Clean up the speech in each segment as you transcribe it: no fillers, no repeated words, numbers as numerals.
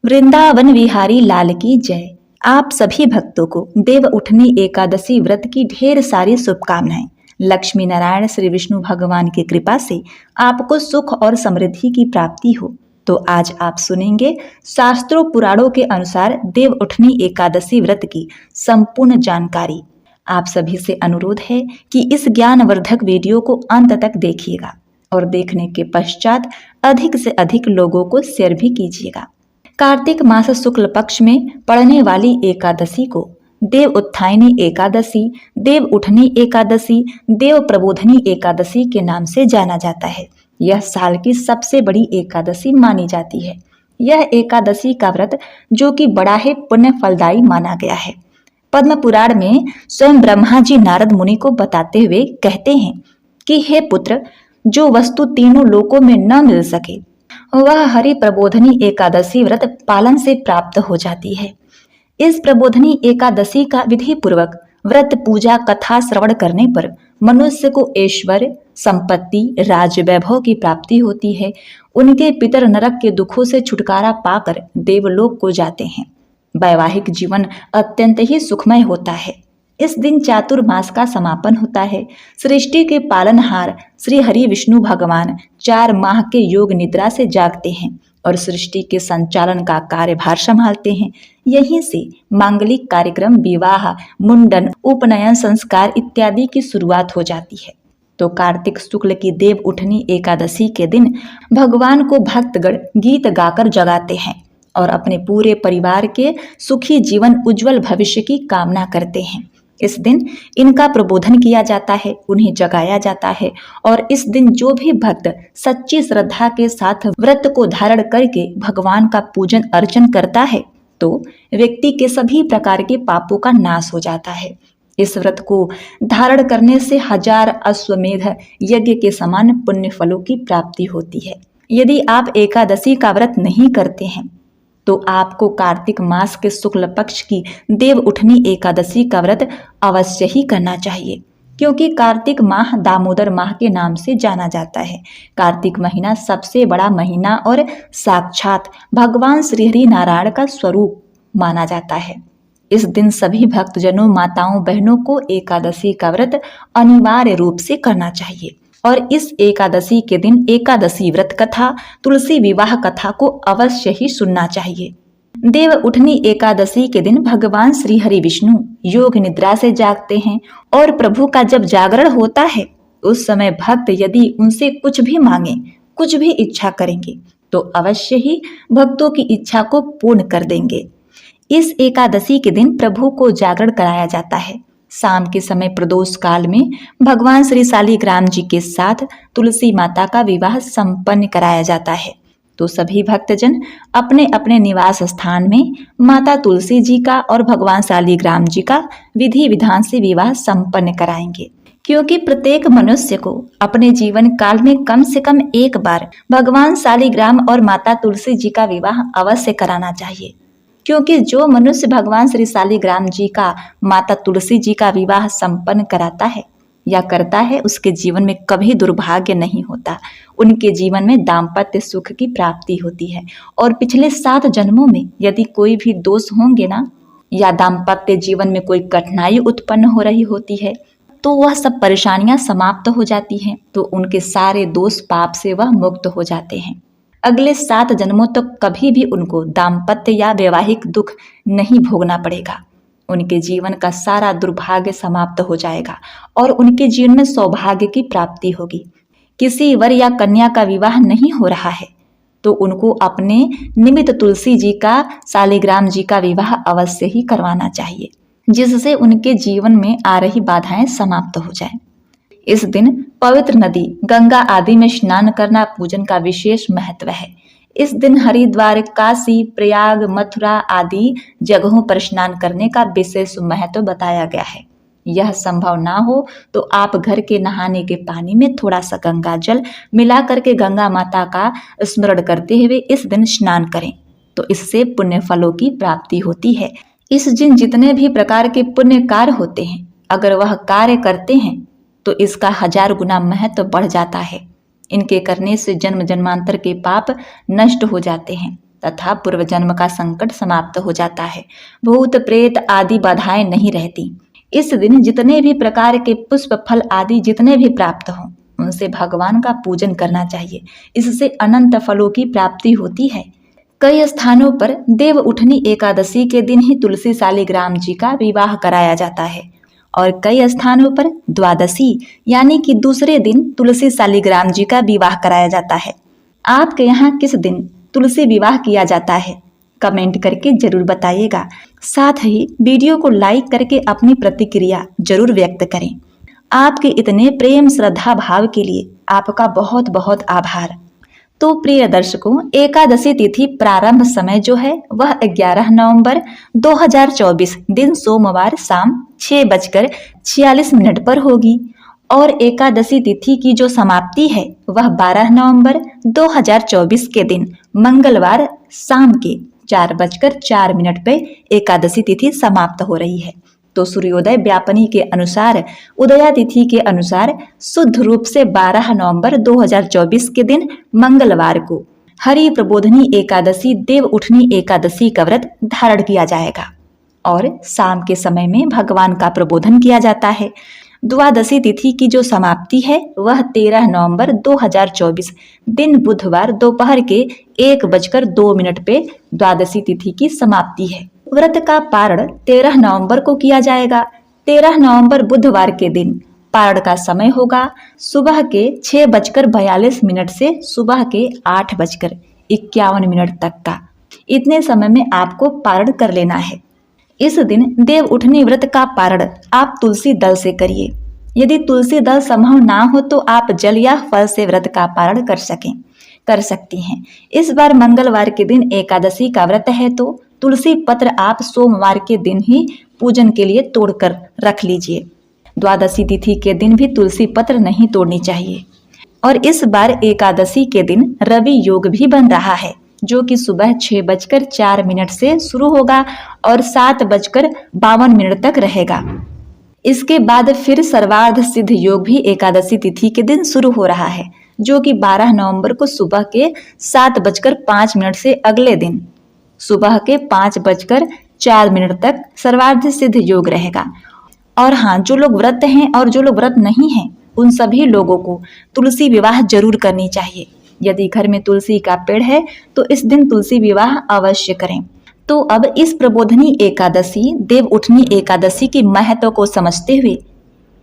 वृंदावन विहारी लाल की जय। आप सभी भक्तों को देव उठनी एकादशी व्रत की ढेर सारी शुभकामनाएं। लक्ष्मी नारायण श्री विष्णु भगवान की कृपा से आपको सुख और समृद्धि की प्राप्ति हो। तो आज आप सुनेंगे शास्त्रों पुराणों के अनुसार देव उठनी एकादशी व्रत की संपूर्ण जानकारी। आप सभी से अनुरोध है कि इस ज्ञानवर्धक वीडियो को अंत तक देखिएगा और देखने के पश्चात अधिक से अधिक लोगों को शेयर भी कीजिएगा। कार्तिक मास शुक्ल पक्ष में पड़ने वाली एकादशी को देव उत्थायनी एकादशी, देव उठनी एकादशी, देव प्रबोधनी एकादशी के नाम से जाना जाता है। यह साल की सबसे बड़ी एकादशी मानी जाती है। यह एकादशी का व्रत जो कि बड़ा ही पुण्य फलदायी माना गया है। पद्म पुराण में स्वयं ब्रह्मा जी नारद मुनि को बताते हुए कहते हैं कि हे पुत्र, जो वस्तु तीनों लोकों में न मिल सके वह हरि प्रबोधनी एकादशी व्रत पालन से प्राप्त हो जाती है। इस प्रबोधनी एकादशी का विधि पूर्वक व्रत पूजा कथा श्रवण करने पर मनुष्य को ऐश्वर्य, संपत्ति, राज वैभव की प्राप्ति होती है। उनके पितर नरक के दुखों से छुटकारा पाकर देवलोक को जाते हैं। वैवाहिक जीवन अत्यंत ही सुखमय होता है। इस दिन चातुर्मास का समापन होता है। सृष्टि के पालनहार श्री हरि विष्णु भगवान 4 माह के योग निद्रा से जागते हैं और सृष्टि के संचालन का कार्यभार संभालते हैं। यहीं से मांगलिक कार्यक्रम, विवाह, मुंडन, उपनयन संस्कार इत्यादि की शुरुआत हो जाती है। तो कार्तिक शुक्ल की देव उठनी एकादशी के दिन भगवान को भक्तगण गीत गाकर जगाते हैं और अपने पूरे परिवार के सुखी जीवन, उज्जवल भविष्य की कामना करते हैं। इस दिन इनका प्रबोधन किया जाता है, उन्हें जगाया जाता है और इस दिन जो भी भक्त सच्ची श्रद्धा के साथ व्रत को धारण करके भगवान का पूजन अर्चन करता है तो व्यक्ति के सभी प्रकार के पापों का नाश हो जाता है। इस व्रत को धारण करने से 1000 अश्वमेध यज्ञ के समान पुण्य फलों की प्राप्ति होती है। यदि आप एकादशी का व्रत नहीं करते हैं तो आपको कार्तिक मास के शुक्ल पक्ष की देव उठनी एकादशी का व्रत अवश्य ही करना चाहिए, क्योंकि कार्तिक माह दामोदर माह के नाम से जाना जाता है। कार्तिक महीना सबसे बड़ा महीना और साक्षात भगवान श्री हरि नारायण का स्वरूप माना जाता है। इस दिन सभी भक्तजनों, माताओं, बहनों को एकादशी का व्रत अनिवार्य रूप से करना चाहिए और इस एकादशी के दिन एकादशी व्रत कथा, तुलसी विवाह कथा को अवश्य ही सुनना चाहिए। देव उठनी एकादशी के दिन भगवान श्री हरि विष्णु योग निद्रा से जागते हैं और प्रभु का जब जागरण होता है उस समय भक्त यदि उनसे कुछ भी मांगे, कुछ भी इच्छा करेंगे तो अवश्य ही भक्तों की इच्छा को पूर्ण कर देंगे। इस एकादशी के दिन प्रभु को जागरण कराया जाता है। शाम के समय प्रदोष काल में भगवान श्री शालिग्राम जी के साथ तुलसी माता का विवाह संपन्न कराया जाता है। तो सभी भक्तजन अपने अपने निवास स्थान में माता तुलसी जी का और भगवान शालिग्राम जी का विधि विधान से विवाह संपन्न कराएंगे, क्योंकि प्रत्येक मनुष्य को अपने जीवन काल में कम से कम एक बार भगवान शालिग्राम और माता तुलसी जी का विवाह अवश्य कराना चाहिए। क्योंकि जो मनुष्य भगवान श्री शालिग्राम जी का, माता तुलसी जी का विवाह संपन्न कराता है या करता है उसके जीवन में कभी दुर्भाग्य नहीं होता। उनके जीवन में दाम्पत्य सुख की प्राप्ति होती है और पिछले 7 जन्मों में यदि कोई भी दोष होंगे ना, या दाम्पत्य जीवन में कोई कठिनाई उत्पन्न हो रही होती है तो वह सब परेशानियां समाप्त हो जाती हैं। तो उनके सारे दोष पाप से वह मुक्त हो जाते हैं। अगले 7 जन्मों तक कभी भी उनको दाम्पत्य या वैवाहिक दुख नहीं भोगना पड़ेगा। उनके जीवन का सारा दुर्भाग्य समाप्त हो जाएगा और उनके जीवन में सौभाग्य की प्राप्ति होगी। किसी वर या कन्या का विवाह नहीं हो रहा है तो उनको अपने निमित्त तुलसी जी का, शालिग्राम जी का विवाह अवश्य ही करवाना चाहिए, जिससे उनके जीवन में आ रही बाधाएं समाप्त हो जाएं। इस दिन पवित्र नदी गंगा आदि में स्नान करना पूजन का विशेष महत्व है। इस दिन हरिद्वार, काशी, प्रयाग, मथुरा आदि जगहों पर स्नान करने का विशेष महत्व बताया गया है। यह संभव ना हो तो आप घर के नहाने के पानी में थोड़ा सा गंगा जल मिला करके गंगा माता का स्मरण करते हुए इस दिन स्नान करें, तो इससे पुण्य फलों की प्राप्ति होती है। इस दिन जितने भी प्रकार के पुण्य कार्य होते हैं, अगर वह कार्य करते हैं तो इसका 1000 गुना महत्व बढ़ जाता है। इनके करने से जन्म जन्मांतर के पाप नष्ट हो जाते हैं। तथा पूर्व जन्म का संकट समाप्त हो जाता है। भूत प्रेत आदि बाधाएं नहीं रहती। इस दिन जितने भी प्रकार के पुष्प फल आदि जितने भी प्राप्त हों उनसे भगवान का पूजन करना चाहिए। इससे अनंत फलों की प्राप्ति होती है। कई स्थानों पर देव उठनी एकादशी के दिन ही तुलसी शालिग्राम जी का विवाह कराया जाता है और कई स्थानों पर द्वादशी यानी कि दूसरे दिन तुलसी शालिग्राम जी का विवाह कराया जाता है। आपके यहाँ किस दिन तुलसी विवाह किया जाता है? कमेंट करके जरूर बताइएगा। साथ ही वीडियो को लाइक करके अपनी प्रतिक्रिया जरूर व्यक्त करें। आपके इतने प्रेम श्रद्धा भाव के लिए आपका बहुत बहुत आभार। तो प्रिय दर्शकों, एकादशी तिथि प्रारंभ समय जो है वह 11 नवंबर 2024 दिन सोमवार शाम 6:46 पर होगी और एकादशी तिथि की जो समाप्ति है वह 12 नवंबर 2024 के दिन मंगलवार शाम के 4:04 पे एकादशी तिथि समाप्त हो रही है। तो सूर्योदय व्यापनी के अनुसार उदया तिथि के अनुसार शुद्ध रूप से 12 नवंबर 2024 के दिन मंगलवार को हरि प्रबोधनी एकादशी देव उठनी एकादशी का व्रत धारण किया जाएगा और शाम के समय में भगवान का प्रबोधन किया जाता है। द्वादशी तिथि की जो समाप्ति है वह 13 नवंबर 2024 दिन बुधवार दोपहर के 1:02 पे द्वादशी तिथि की समाप्ति है। व्रत का पारण 13 नवंबर को किया जाएगा। 13 नवंबर बुधवार के दिन पारण का समय होगा सुबह के 6:42 से सुबह के 8:51 तक का। इतने समय में आपको पारण कर लेना है। इस दिन देव उठनी व्रत का पारण आप तुलसी दल से करिए। यदि तुलसी दल संभव ना हो तो आप जल या फल से व्रत का पारण कर सकती हैं। इस बार मंगलवार के दिन एकादशी का व्रत है तो तुलसी पत्र आप सोमवार के दिन ही पूजन के लिए तोड़कर रख लीजिए। द्वादशी तिथि के दिन भी तुलसी पत्र नहीं तोड़नी चाहिए। और इस बार एकादशी के दिन रवि योग भी बन रहा है जो कि सुबह 6:04 से शुरू होगा और 7:52 तक रहेगा। इसके बाद फिर सर्वार्ध सिद्ध योग भी एकादशी तिथि के दिन शुरू हो रहा है जो कि 12 नवंबर को सुबह के 7:05 से अगले दिन सुबह के 5:04 तक सर्वार्ध सिद्ध योग रहेगा। और हाँ, जो लोग व्रत हैं और जो लोग व्रत नहीं हैं उन सभी लोगों को तुलसी विवाह जरूर करनी चाहिए। यदि घर में तुलसी का पेड़ है तो इस दिन तुलसी विवाह अवश्य करें। तो अब इस प्रबोधनी एकादशी देव उठनी एकादशी की महत्व को समझते हुए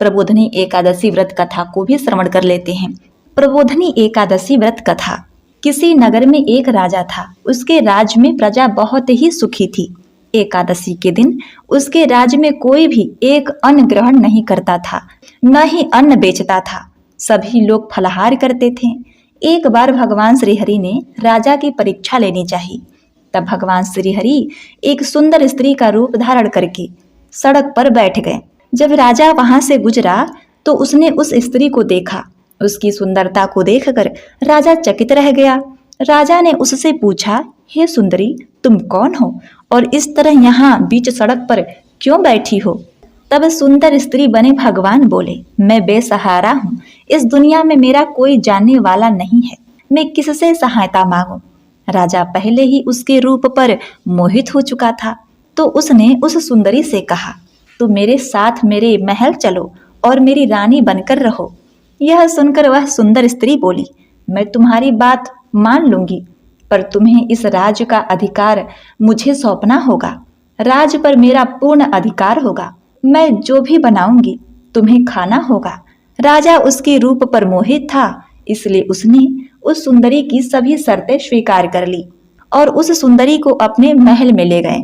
प्रबोधनी एकादशी व्रत कथा को भी श्रवण कर लेते हैं। प्रबोधनी एकादशी व्रत कथा। किसी नगर में एक राजा था। उसके राज्य में प्रजा बहुत ही सुखी थी। एकादशी के दिन उसके राज्य में कोई भी एक अन्न ग्रहण नहीं करता था, न ही अन्न बेचता था। सभी लोग फलाहार करते थे। एक बार भगवान श्रीहरि ने राजा की परीक्षा लेनी चाहिए। तब भगवान श्रीहरि एक सुंदर स्त्री का रूप धारण करके सड़क पर बैठ गए। जब राजा वहां से गुजरा तो उसने उस स्त्री को देखा। उसकी सुंदरता को देखकर राजा चकित रह गया। राजा ने उससे पूछा, हे सुंदरी, तुम कौन हो और इस तरह यहाँ बीच सड़क पर क्यों बैठी हो? तब सुंदर स्त्री बने भगवान बोले, मैं बेसहारा हूँ। इस दुनिया में मेरा कोई जानने वाला नहीं है। मैं किससे सहायता मांगूं? राजा पहले ही उसके रूप पर मोहित हो चुका था। तो उसने उस सुंदरी से कहा, तुम मेरे साथ मेरे महल चलो और मेरी रानी बनकर रहो। यह सुनकर वह सुंदर स्त्री बोली, मैं तुम्हारी बात मान लूंगी, पर तुम्हें इस राज्य का अधिकार मुझे सौंपना होगा। राज्य पर मेरा पूर्ण अधिकार होगा। मैं जो भी बनाऊंगी तुम्हें खाना होगा। राजा उसके रूप पर मोहित था, इसलिए उसने उस सुंदरी की सभी शर्तें स्वीकार कर ली और उस सुंदरी को अपने महल में ले गए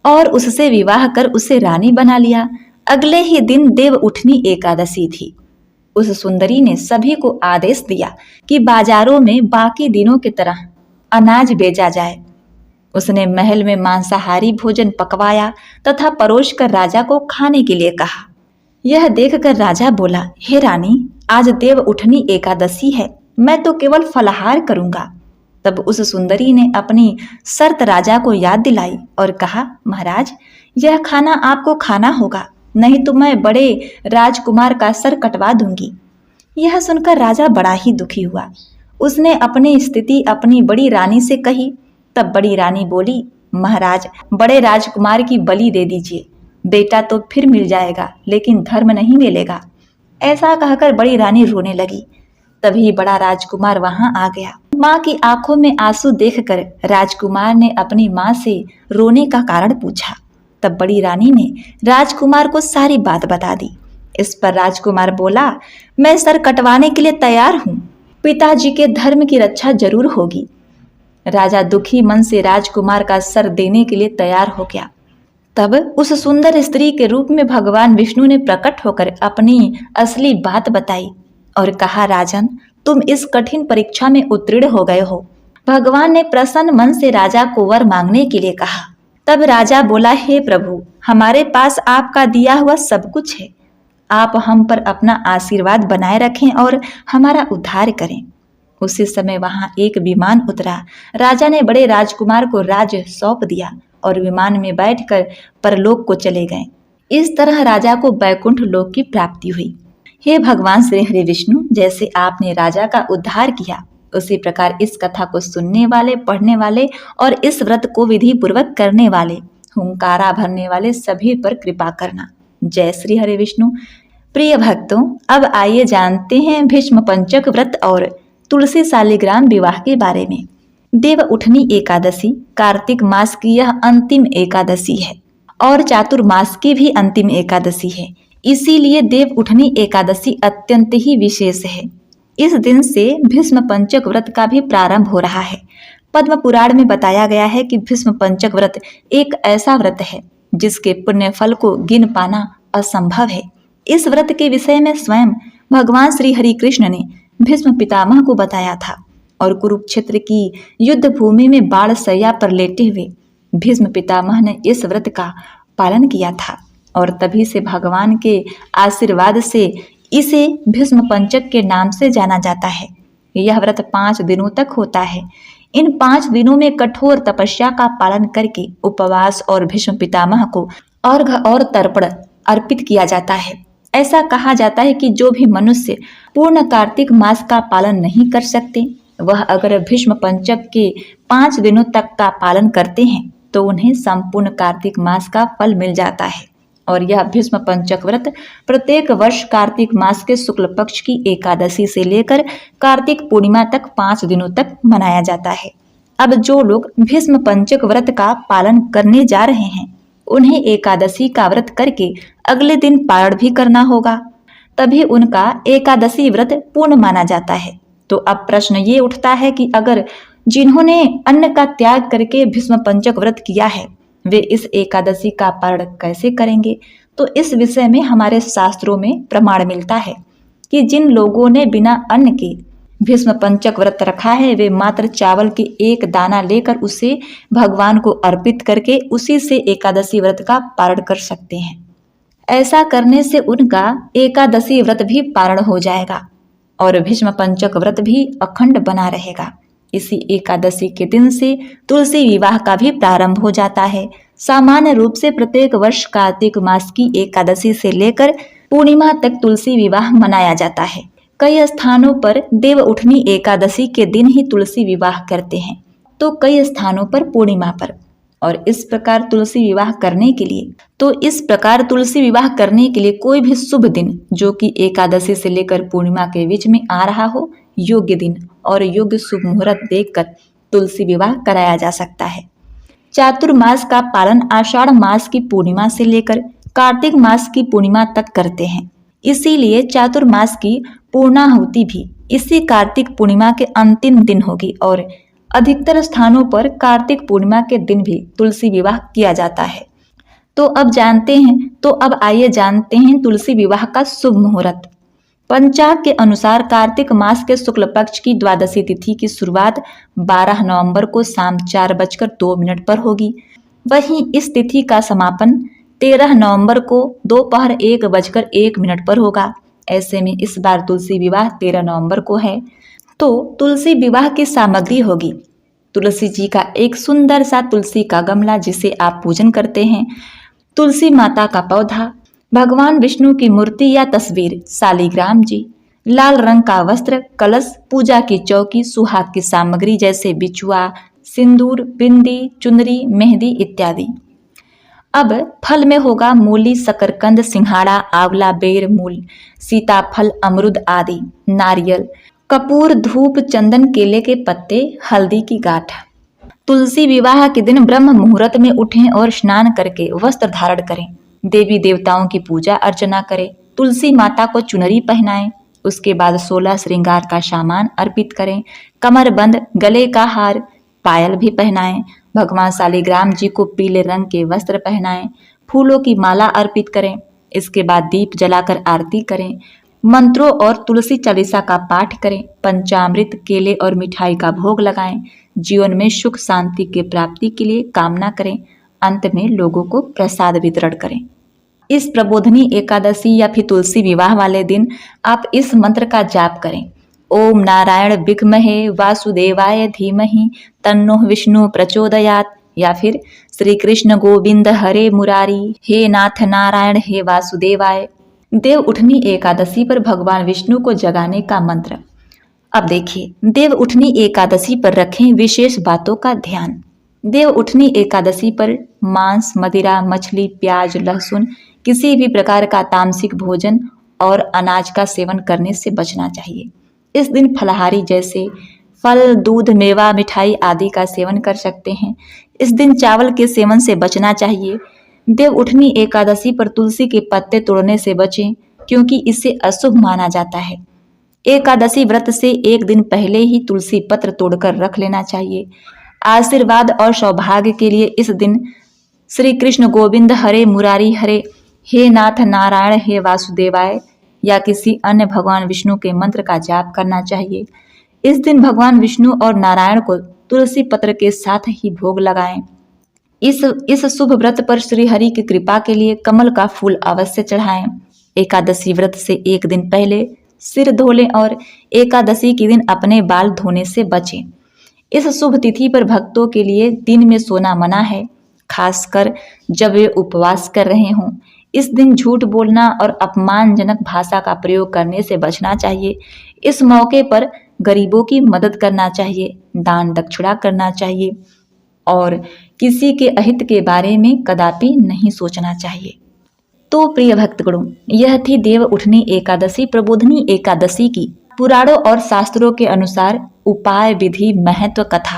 और उससे विवाह कर उसे रानी बना लिया। अगले ही दिन देव उठनी एकादशी थी। उस सुंदरी ने सभी को आदेश दिया कि बाजारों में बाकी दिनों की तरह अनाज बेचा जाए। उसने महल में मांसाहारी भोजन पकवाया तथा परोस कर राजा को खाने के लिए कहा। यह देखकर राजा बोला, हे रानी, आज देव उठनी एकादशी है, मैं तो केवल फलाहार करूंगा। तब उस सुंदरी ने अपनी शर्त राजा को याद दिलाई और कहा, महाराज, यह खाना आपको खाना होगा, नहीं तो मैं बड़े राजकुमार का सर कटवा दूंगी। यह सुनकर राजा बड़ा ही दुखी हुआ। उसने अपनी स्थिति अपनी बड़ी रानी से कही। तब बड़ी रानी बोली, महाराज, बड़े राजकुमार की बलि दे दीजिए, बेटा तो फिर मिल जाएगा लेकिन धर्म नहीं मिलेगा। ऐसा कहकर बड़ी रानी रोने लगी। तभी बड़ा राजकुमार वहां आ गया। माँ की आंखों में आंसू देखकर राजकुमार ने अपनी माँ से रोने का कारण पूछा। तब बड़ी रानी ने राजकुमार को सारी बात बता दी। इस पर राजकुमार बोला, मैं सर कटवाने के लिए तैयार हूँ, पिताजी के धर्म की रक्षा जरूर होगी। राजा दुखी मन से राजकुमार का सर देने के लिए तैयार हो गया। तब उस सुंदर स्त्री के रूप में भगवान विष्णु ने प्रकट होकर अपनी असली बात बताई और कहा, राजन, तुम इस कठिन परीक्षा में उत्तीर्ण हो गए हो। भगवान ने प्रसन्न मन से राजा को वर मांगने के लिए कहा। तब राजा बोला, हे प्रभु, हमारे पास आपका दिया हुआ सब कुछ है, आप हम पर अपना आशीर्वाद बनाए रखें और हमारा उद्धार करें। उसी समय वहां एक विमान उतरा। राजा ने बड़े राजकुमार को राज्य सौंप दिया और विमान में बैठकर परलोक को चले गए। इस तरह राजा को बैकुंठ लोक की प्राप्ति हुई। हे भगवान श्री हरि विष्णु, जैसे आपने राजा का उद्धार किया, उसी प्रकार इस कथा को सुनने वाले, पढ़ने वाले और इस व्रत को विधि पूर्वक करने वाले, हुंकारा भरने वाले सभी पर कृपा करना। जय श्री हरि विष्णु। प्रिय भक्तों, अब आइए जानते हैं भीष्म पंचक व्रत और तुलसी शालिग्राम विवाह के बारे में। देव उठनी एकादशी कार्तिक मास की यह अंतिम एकादशी है और चातुर्मास की भी अंतिम एकादशी है। इसीलिए देव उठनी एकादशी अत्यंत ही विशेष है। इस दिन से भीष्म पंचक व्रत का भी प्रारंभ हो रहा है। पद्म पुराण में बताया गया है कि भीष्म पंचक व्रत एक ऐसा व्रत है जिसके पुण्य फल को गिन पाना असंभव है। इस व्रत के विषय में स्वयं भगवान श्री हरि कृष्ण ने भीष्म पितामह को बताया था और कुरुक्षेत्र की युद्ध भूमि में बाण शैया पर लेटे हुए भीष्म पितामह ने इस व्रत का पालन किया था और तभी से भगवान के आशीर्वाद से इसे भीष्म पंचक के नाम से जाना जाता है। यह व्रत 5 दिनों तक होता है। इन 5 दिनों में कठोर तपस्या का पालन करके उपवास और भीष्म पितामह को अर्घ्य और तर्पण अर्पित किया जाता है। ऐसा कहा जाता है कि जो भी मनुष्य पूर्ण कार्तिक मास का पालन नहीं कर सकते, वह अगर भीष्म पंचक के 5 दिनों तक का पालन करते हैं तो उन्हें संपूर्ण कार्तिक मास का फल मिल जाता है। और यह भीष्म पंचक व्रत प्रत्येक वर्ष कार्तिक मास के शुक्ल पक्ष की एकादशी से लेकर कार्तिक पूर्णिमा तक 5 दिनों तक मनाया जाता है। अब जो लोग भीष्म पंचक व्रत का पालन करने जा रहे हैं, उन्हें एकादशी का व्रत करके अगले दिन पारण भी करना होगा, तभी उनका एकादशी व्रत पूर्ण माना जाता है। तो अब प्रश्न ये उठता है कि अगर जिन्होंने अन्न का त्याग करके भीष्म पंचक व्रत किया है, वे इस एकादशी का पारण कैसे करेंगे? तो इस विषय में हमारे शास्त्रों में प्रमाण मिलता है कि जिन लोगों ने बिना अन्न के भीष्म पंचक व्रत रखा है, वे मात्र चावल के एक दाना लेकर उसे भगवान को अर्पित करके उसी से एकादशी व्रत का पारण कर सकते हैं। ऐसा करने से उनका एकादशी व्रत भी पारण हो जाएगा और भीष्म पंचक व्रत भी अखंड बना रहेगा। इसी एकादशी के दिन से तुलसी विवाह का भी प्रारंभ हो जाता है। सामान्य रूप से प्रत्येक वर्ष कार्तिक मास की एकादशी से लेकर पूर्णिमा तक तुलसी विवाह मनाया जाता है। कई स्थानों पर देव उठनी एकादशी के दिन ही तुलसी विवाह करते हैं, तो कई स्थानों पर पूर्णिमा पर। और इस प्रकार तुलसी विवाह करने के लिए कोई भी शुभ दिन, जो कि एकादशी से लेकर पूर्णिमा के बीच में आ रहा हो, योग्य दिन और योग्य शुभ मुहूर्त देखकर तुलसी विवाह कराया जा सकता है। चातुर्मास का पालन आषाढ़ मास की पूर्णिमा से लेकर कार्तिक मास की पूर्णिमा तक करते हैं। इसीलिए चातुर्मास की पूर्णाहुति भी इसी कार्तिक पूर्णिमा के अंतिम दिन होगी और अधिकतर स्थानों पर कार्तिक पूर्णिमा के दिन भी तुलसी विवाह किया जाता है। तो अब आइए जानते हैं तुलसी विवाह का शुभ मुहूर्त। पंचांग के अनुसार कार्तिक मास के शुक्ल पक्ष की द्वादशी तिथि की शुरुआत 12 नवंबर को शाम 4:02 पर होगी। वहीं इस तिथि का समापन 13 नवंबर को दोपहर 1:01 पर होगा। ऐसे में इस बार तुलसी विवाह 13 नवंबर को है। तो तुलसी विवाह की सामग्री होगी तुलसी जी का एक सुंदर सा तुलसी का गमला जिसे आप पूजन करते हैं, तुलसी माता का पौधा, भगवान विष्णु की मूर्ति या तस्वीर, शालिग्राम जी, लाल रंग का वस्त्र, कलश, पूजा की चौकी, सुहाग की सामग्री जैसे बिछुआ, सिंदूर, बिंदी, चुनरी, मेहंदी इत्यादि। अब फल में होगा मूली, शकरकंद, सिंघाड़ा, आंवला, बेर, मूल, सीताफल, अमरुद आदि। नारियल, कपूर, धूप, चंदन, केले के पत्ते, हल्दी की गांठ। तुलसी विवाह के दिन ब्रह्म मुहूर्त में उठें और स्नान करके वस्त्र धारण करें। देवी देवताओं की पूजा अर्चना करें। तुलसी माता को चुनरी पहनाएं। उसके बाद 16 श्रृंगार का सामान अर्पित करें। कमरबंद, गले का हार, पायल भी पहनाएं। भगवान शालिग्राम जी को पीले रंग के वस्त्र पहनाएं। फूलों की माला अर्पित करें। इसके बाद दीप जलाकर आरती करें। मंत्रों और तुलसी चालीसा का पाठ करें। पंचामृत, केले और मिठाई का भोग लगाएं। जीवन में सुख शांति की प्राप्ति के लिए कामना करें। अंत में लोगों को प्रसाद वितरण करें। इस प्रबोधनी एकादशी या फिर तुलसी विवाह वाले दिन आप इस मंत्र का जाप करें। ओम नारायण विद्महे वासुदेवाय धीमहि तन्नो विष्णु प्रचोदयात्, या फिर श्री कृष्ण गोविंद हरे मुरारी, हे नाथ नारायण, हे वासुदेवाय। देव उठनी एकादशी पर भगवान विष्णु को जगाने का मंत्र। अब देखिए, देव उठनी एकादशी पर रखें विशेष बातों का ध्यान। देव उठनी एकादशी पर मांस, मदिरा, मछली, प्याज, लहसुन, किसी भी प्रकार का तामसिक भोजन और अनाज का सेवन करने से बचना चाहिए। इस दिन फलाहारी जैसे फल, दूध, मेवा, मिठाई आदि का सेवन कर सकते हैं। इस दिन चावल के सेवन से बचना चाहिए। देव उठनी एकादशी पर तुलसी के पत्ते तोड़ने से बचें, क्योंकि इसे अशुभ माना जाता है। एकादशी व्रत से एक दिन पहले ही तुलसी पत्र तोड़कर रख लेना चाहिए। आशीर्वाद और सौभाग्य के लिए इस दिन श्री कृष्ण गोविंद हरे मुरारी हरे, हे नाथ नारायण, हे वासुदेवाय या किसी अन्य भगवान विष्णु के मंत्र का जाप करना चाहिए। इस दिन विष्णु और नारायण को तुलसी पत्र के साथ ही भोग लगाएं। इस शुभ व्रत पर श्री हरि की कृपा के लिए कमल का फूल अवश्य चढ़ाएं। एकादशी व्रत से एक दिन पहले सिर धो लें और एकादशी के दिन अपने बाल धोने से बचें। इस शुभ तिथि पर भक्तों के लिए दिन में सोना मना है, खासकर जब वे उपवास कर रहे हों। इस दिन झूठ बोलना और अपमानजनक भाषा का प्रयोग करने से बचना चाहिए। इस मौके पर गरीबों की मदद करना चाहिए, दान दक्षिणा करना चाहिए और किसी के अहित के बारे में कदापि नहीं सोचना चाहिए। तो प्रिय भक्तगणों, यह थी देव उठनी एकादशी प्रबोधनी एकादशी की पुराणों और शास्त्रों के अनुसार उपाय, विधि, महत्व, कथा।